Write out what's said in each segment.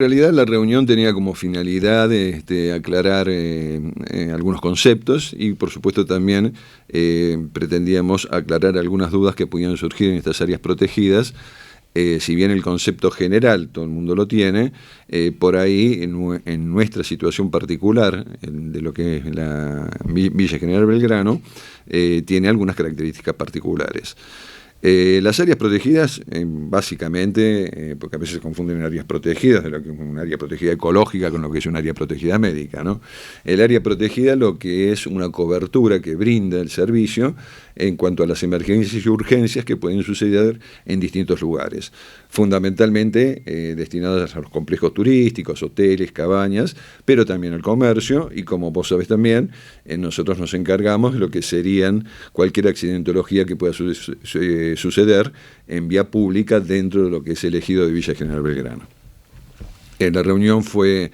En realidad la reunión tenía como finalidad aclarar algunos conceptos y por supuesto también pretendíamos aclarar algunas dudas que pudieran surgir en estas áreas protegidas. Si bien el concepto general todo el mundo lo tiene, por ahí en nuestra situación particular de lo que es la Villa General Belgrano, tiene algunas características particulares. Las áreas protegidas, básicamente, porque a veces se confunden áreas protegidas, de lo que es un área protegida ecológica con lo que es un área protegida médica, ¿no? El área protegida lo que es una cobertura que brinda el servicio en cuanto a las emergencias y urgencias que pueden suceder en distintos lugares, fundamentalmente destinadas a los complejos turísticos, hoteles, cabañas, pero también al comercio y, como vos sabés también, nosotros nos encargamos de lo que serían cualquier accidentología que pueda suceder en vía pública dentro de lo que es el ejido de Villa General Belgrano. La reunión fue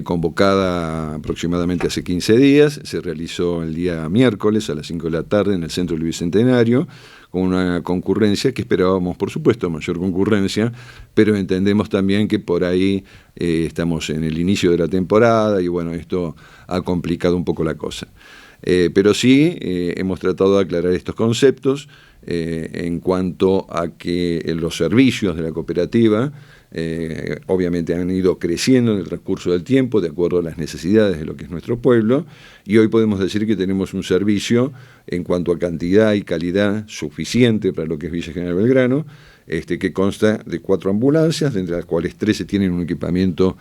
convocada aproximadamente hace 15 días, se realizó el día miércoles a las 5 de la tarde en el Centro del Bicentenario, con una concurrencia que esperábamos, por supuesto, mayor concurrencia, pero entendemos también que por ahí estamos en el inicio de la temporada y bueno, esto ha complicado un poco la cosa. Pero sí hemos tratado de aclarar estos conceptos en cuanto a que los servicios de la cooperativa obviamente han ido creciendo en el transcurso del tiempo de acuerdo a las necesidades de lo que es nuestro pueblo, y hoy podemos decir que tenemos un servicio en cuanto a cantidad y calidad suficiente para lo que es Villa General Belgrano, que consta de 4 ambulancias, de entre las cuales 13 tienen un equipamiento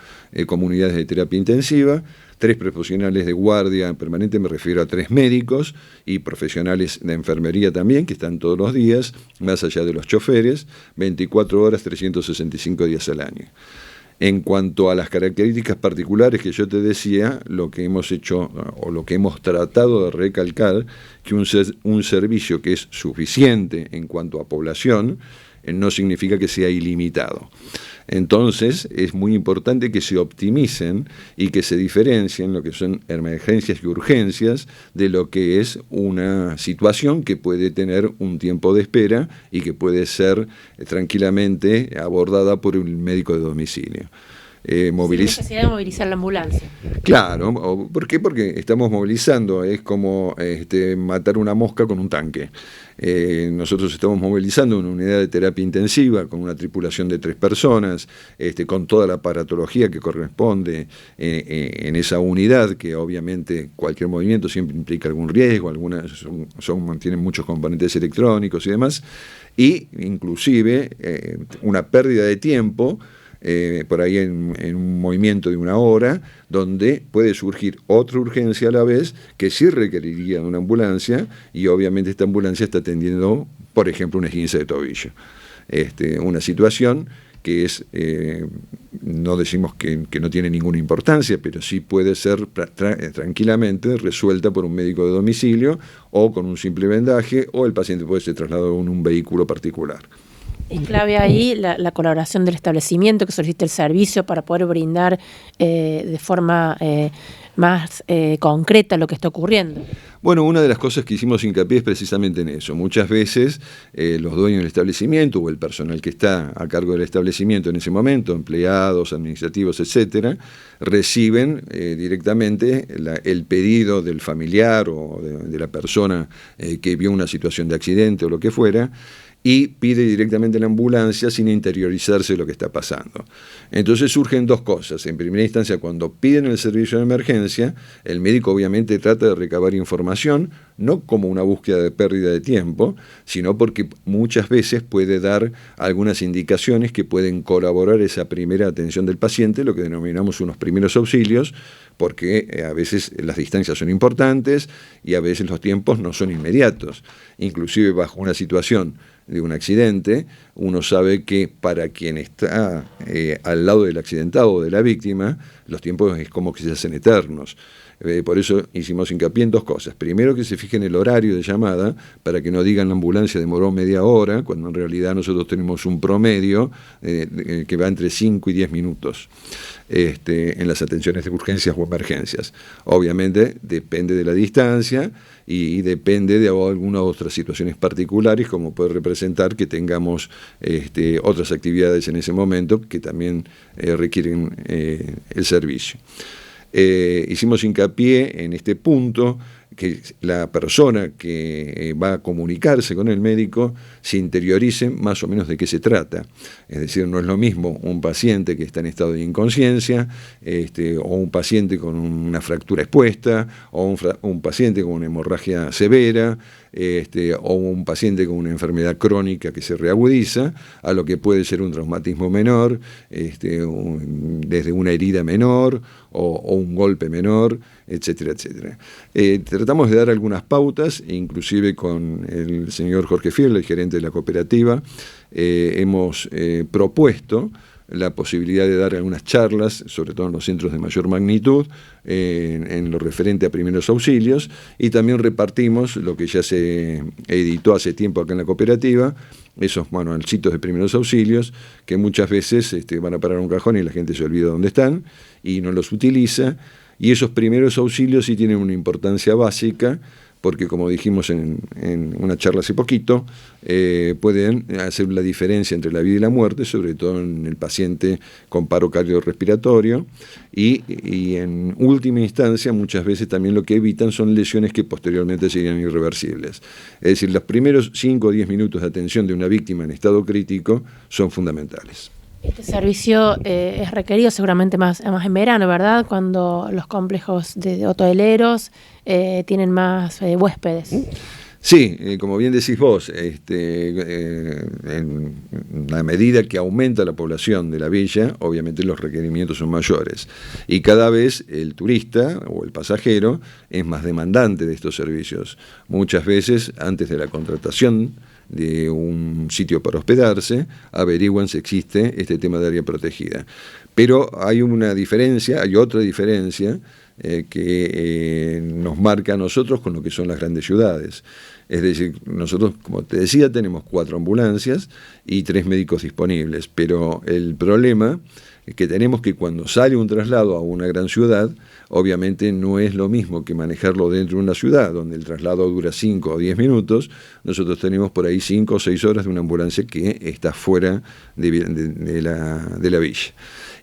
como unidades de terapia intensiva, 3 profesionales de guardia permanente, me refiero a 3 médicos y profesionales de enfermería también, que están todos los días, más allá de los choferes, 24 horas, 365 días al año. En cuanto a las características particulares que yo te decía, lo que hemos hecho o lo que hemos tratado de recalcar, que un servicio que es suficiente en cuanto a población, no significa que sea ilimitado. Entonces, es muy importante que se optimicen y que se diferencien lo que son emergencias y urgencias de lo que es una situación que puede tener un tiempo de espera y que puede ser tranquilamente abordada por un médico de domicilio. Sin necesidad de movilizar la ambulancia. Claro, ¿por qué? Porque estamos movilizando, es como matar una mosca con un tanque. Nosotros estamos movilizando una unidad de terapia intensiva con una tripulación de 3 personas, con toda la aparatología que corresponde en esa unidad, que obviamente cualquier movimiento siempre implica algún riesgo, algunas tienen muchos componentes electrónicos y demás, y inclusive una pérdida de tiempo, por ahí en un movimiento de 1 hora, donde puede surgir otra urgencia a la vez que sí requeriría una ambulancia, y obviamente esta ambulancia está atendiendo, por ejemplo, una esguince de tobillo. Una situación que es, no decimos que no tiene ninguna importancia, pero sí puede ser tranquilamente resuelta por un médico de domicilio o con un simple vendaje, o el paciente puede ser trasladado en un vehículo particular. Es clave ahí la colaboración del establecimiento que solicita el servicio para poder brindar de forma más concreta lo que está ocurriendo. Bueno, una de las cosas que hicimos hincapié es precisamente en eso. Muchas veces los dueños del establecimiento o el personal que está a cargo del establecimiento en ese momento, empleados, administrativos, etcétera, reciben directamente el pedido del familiar o de la persona que vio una situación de accidente o lo que fuera, y pide directamente la ambulancia sin interiorizarse lo que está pasando. Entonces surgen 2 cosas. En primera instancia, cuando piden el servicio de emergencia, el médico obviamente trata de recabar información, no como una búsqueda de pérdida de tiempo, sino porque muchas veces puede dar algunas indicaciones que pueden colaborar esa primera atención del paciente, lo que denominamos unos primeros auxilios, porque a veces las distancias son importantes y a veces los tiempos no son inmediatos. Inclusive bajo una situación de un accidente, uno sabe que para quien está al lado del accidentado o de la víctima, los tiempos es como que se hacen eternos. Por eso hicimos hincapié en 2 cosas. Primero, que se fijen el horario de llamada, para que no digan la ambulancia demoró media hora, cuando en realidad nosotros tenemos un promedio que va entre 5 y 10 minutos en las atenciones de urgencias o emergencias. Obviamente depende de la distancia y depende de algunas otras situaciones particulares, como puede representar que tengamos otras actividades en ese momento que también requieren el servicio. Hicimos hincapié en este punto, que la persona que va a comunicarse con el médico se interiorice más o menos de qué se trata. Es decir, no es lo mismo un paciente que está en estado de inconsciencia, o un paciente con una fractura expuesta, o un paciente con una hemorragia severa, o un paciente con una enfermedad crónica que se reagudiza, a lo que puede ser un traumatismo menor, desde una herida menor o un golpe menor, etcétera, etcétera. Tratamos de dar algunas pautas, inclusive con el señor Jorge Fiel, el gerente de la cooperativa, hemos propuesto la posibilidad de dar algunas charlas, sobre todo en los centros de mayor magnitud, en lo referente a primeros auxilios, y también repartimos lo que ya se editó hace tiempo acá en la cooperativa, esos manualcitos de primeros auxilios, que muchas veces van a parar un cajón y la gente se olvida dónde están y no los utiliza, y esos primeros auxilios sí tienen una importancia básica, porque como dijimos en una charla hace poquito, pueden hacer la diferencia entre la vida y la muerte, sobre todo en el paciente con paro cardiorrespiratorio, y en última instancia muchas veces también lo que evitan son lesiones que posteriormente serían irreversibles. Es decir, los primeros 5 o 10 minutos de atención de una víctima en estado crítico son fundamentales. Este servicio es requerido seguramente más en verano, ¿verdad? Cuando los complejos de hoteleros tienen más huéspedes. Sí, como bien decís vos, en la medida que aumenta la población de la villa, obviamente los requerimientos son mayores. Y cada vez el turista o el pasajero es más demandante de estos servicios. Muchas veces, antes de la contratación de un sitio para hospedarse, averiguan si existe este tema de área protegida. Pero hay una diferencia, hay otra diferencia que nos marca a nosotros con lo que son las grandes ciudades. Es decir, nosotros, como te decía, tenemos 4 ambulancias y 3 médicos disponibles, pero el problema es que tenemos que cuando sale un traslado a una gran ciudad, obviamente no es lo mismo que manejarlo dentro de una ciudad, donde el traslado dura 5 o 10 minutos, nosotros tenemos por ahí 5 o 6 horas de una ambulancia que está fuera de la villa.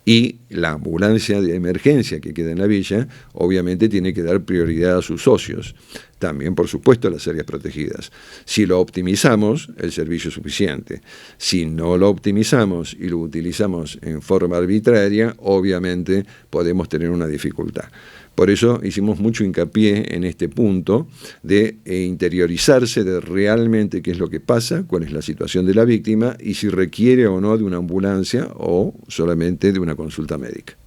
Y la ambulancia de emergencia que queda en la villa, obviamente tiene que dar prioridad a sus socios. También, por supuesto, a las áreas protegidas. Si lo optimizamos, el servicio es suficiente. Si no lo optimizamos y lo utilizamos en forma arbitraria, obviamente podemos tener una dificultad. Por eso hicimos mucho hincapié en este punto de interiorizarse de realmente qué es lo que pasa, cuál es la situación de la víctima y si requiere o no de una ambulancia o solamente de una consulta médica.